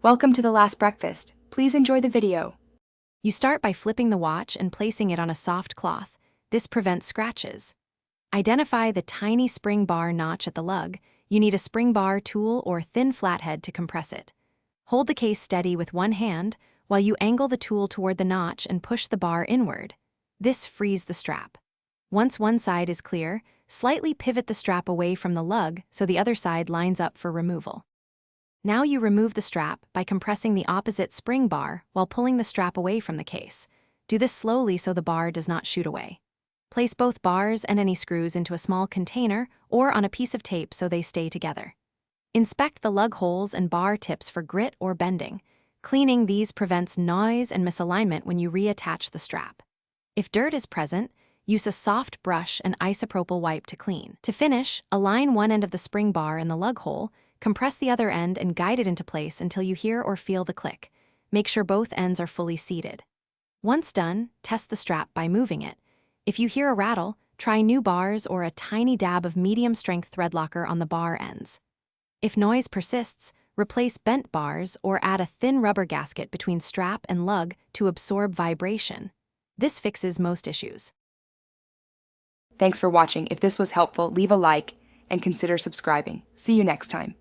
Welcome to the last breakfast. Please enjoy the video. You start by flipping the watch and placing it on a soft cloth. This prevents scratches. Identify the tiny spring bar notch at the lug. You need a spring bar tool or thin flathead to compress it. Hold the case steady with one hand while you angle the tool toward the notch and push the bar inward. This frees the strap. Once one side is clear, slightly pivot the strap away from the lug so the other side lines up for removal. Now you remove the strap by compressing the opposite spring bar while pulling the strap away from the case. Do this slowly so the bar does not shoot away. Place both bars and any screws into a small container or on a piece of tape so they stay together. Inspect the lug holes and bar tips for grit or bending. Cleaning these prevents noise and misalignment when you reattach the strap. If dirt is present, use a soft brush and isopropyl wipe to clean. To finish, align one end of the spring bar in the lug hole, compress the other end and guide it into place until you hear or feel the click. Make sure both ends are fully seated. Once done, test the strap by moving it. If you hear a rattle, try new bars or a tiny dab of medium-strength thread locker on the bar ends. If noise persists, replace bent bars or add a thin rubber gasket between strap and lug to absorb vibration. This fixes most issues. Thanks for watching. If this was helpful, leave a like and consider subscribing. See you next time.